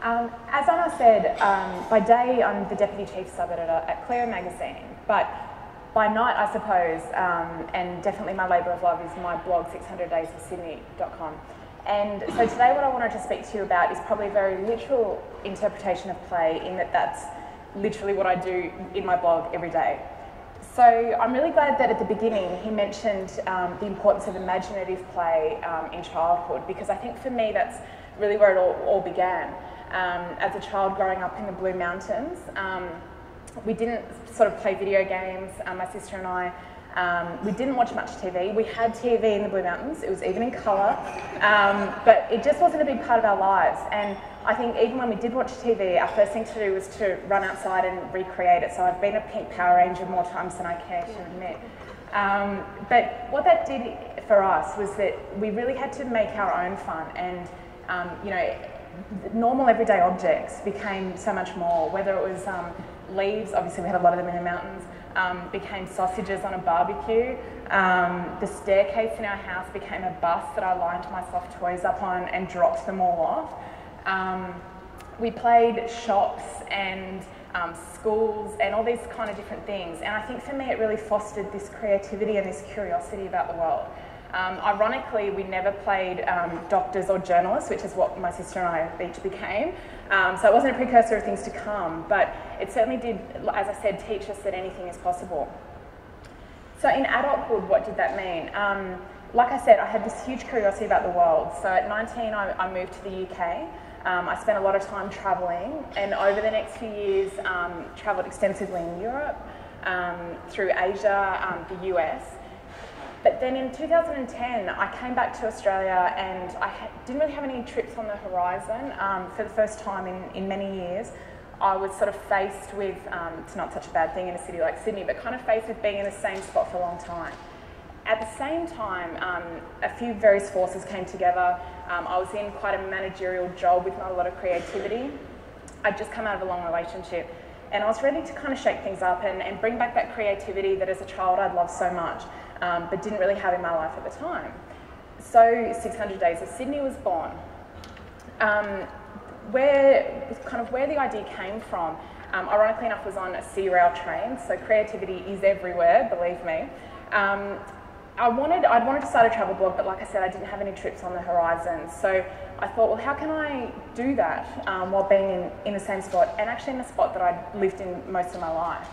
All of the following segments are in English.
As Anna said, by day I'm the Deputy Chief Subeditor at Cleo magazine, but by night, I suppose, and definitely my labour of love is my blog, 600daysofsydney.com. And so today what I wanted to speak to you about is probably a very literal interpretation of play, in that that's literally what I do in my blog every day. So I'm really glad that at the beginning he mentioned the importance of imaginative play in childhood, because I think for me that's really where it all began. As a child growing up in the Blue Mountains, we didn't sort of play video games, my sister and I. We didn't watch much TV. We had TV in the Blue Mountains, it was even in colour, but it just wasn't a big part of our lives. And I think even when we did watch TV, our first thing to do was to run outside and recreate it. So I've been a pink Power Ranger more times than I care to admit. But what that did for us was that we really had to make our own fun, and you know, normal everyday objects became so much more, whether it was leaves, obviously we had a lot of them in the mountains, became sausages on a barbecue. The staircase in our house became a bus that I lined my soft toys up on and dropped them all off. We played shops and schools and all these kind of different things, and I think for me it really fostered this creativity and this curiosity about the world. Ironically, we never played doctors or journalists, which is what my sister and I each became. So it wasn't a precursor of things to come, but it certainly did, as I said, teach us that anything is possible. So in adulthood, what did that mean? Like I said, I had this huge curiosity about the world. So at 19, I moved to the UK. I spent a lot of time travelling, and over the next few years, travelled extensively in Europe, through Asia, the US. But then in 2010, I came back to Australia, and I didn't really have any trips on the horizon. For the first time in many years, I was sort of faced with, it's not such a bad thing in a city like Sydney, but kind of faced with being in the same spot for a long time. At the same time, a few various forces came together. I was in quite a managerial job with not a lot of creativity. I'd just come out of a long relationship, and I was ready to kind of shake things up and bring back that creativity that as a child I'd loved so much, but didn't really have in my life at the time. So 600 Days of Sydney was born. Where the idea came from, ironically enough, was on a C-rail train, so creativity is everywhere, believe me. I'd wanted to start a travel blog, but like I said, I didn't have any trips on the horizon. So I thought, well, how can I do that while being in the same spot, and actually in a spot that I'd lived in most of my life?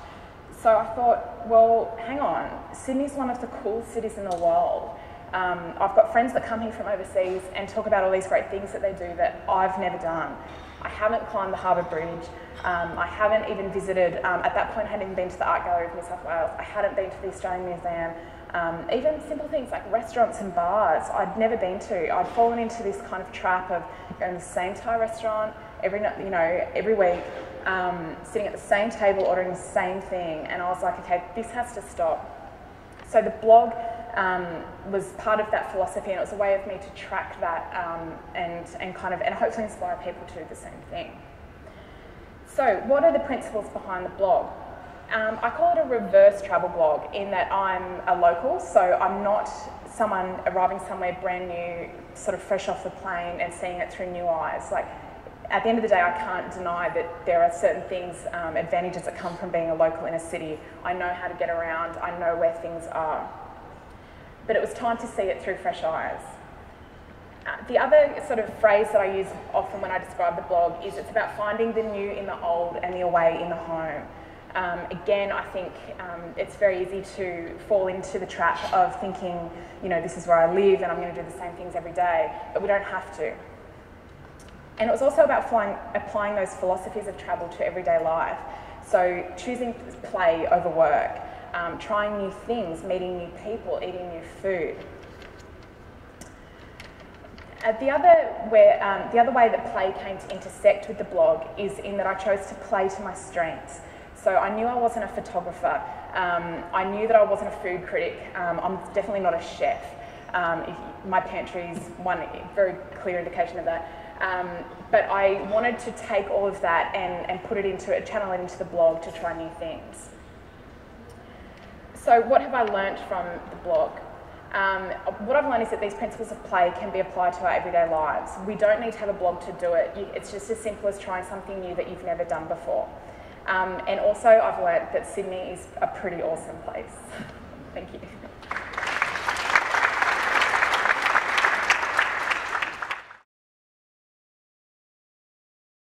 So I thought, well, hang on, Sydney's one of the coolest cities in the world. I've got friends that come here from overseas and talk about all these great things that they do that I've never done. I haven't climbed the Harbour Bridge. I haven't even visited, at that point I hadn't even been to the Art Gallery of New South Wales. I hadn't been to the Australian Museum. Even simple things like restaurants and bars I'd never been to. I'd fallen into this kind of trap of going to the same Thai restaurant every week, sitting at the same table ordering the same thing, and I was like, okay, this has to stop. So the blog was part of that philosophy, and it was a way of me to track that and hopefully inspire people to do the same thing. So what are the principles behind the blog? I call it a reverse travel blog, in that I'm a local, so I'm not someone arriving somewhere brand new, sort of fresh off the plane and seeing it through new eyes. Like, at the end of the day, I can't deny that there are certain things, advantages that come from being a local in a city. I know how to get around, I know where things are. But it was time to see it through fresh eyes. The other sort of phrase that I use often when I describe the blog is it's about finding the new in the old and the away in the home. Again, I think it's very easy to fall into the trap of thinking, you know, this is where I live and I'm going to do the same things every day, but we don't have to. And it was also about applying those philosophies of travel to everyday life. So choosing play over work, trying new things, meeting new people, eating new food. The other way that play came to intersect with the blog is in that I chose to play to my strengths. So I knew I wasn't a photographer. I knew that I wasn't a food critic. I'm definitely not a chef. My pantry is one very clear indication of that. But I wanted to take all of that and put it into channel it into the blog to try new things. So what have I learnt from the blog? What I've learned is that these principles of play can be applied to our everyday lives. We don't need to have a blog to do it. It's just as simple as trying something new that you've never done before. And also I've learned that Sydney is a pretty awesome place. Thank you.